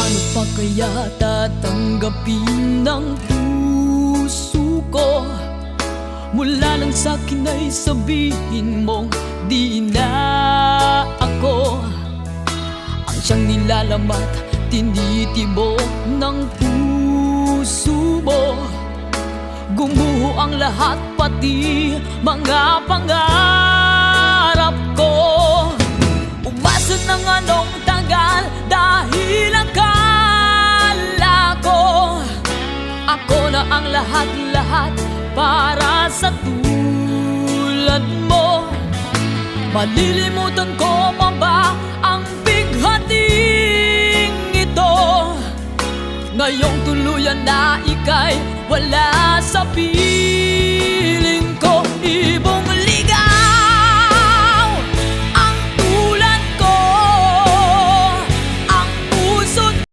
Paano pa kaya tatanggapin ng puso ko mula nang sa'kin ay sabihin mong di na ako ang siyang nilalamat, tinitibok ng puso mo. Gumuho ang lahat, pati mga pangarap ko. Umasa ng anong tagal dahil akala ko ako na ang lahat-lahat para sa tulad mo. Malilimutan ko pa ba ang bighating ito ngayong tuluyan na ika'y wala sa piling?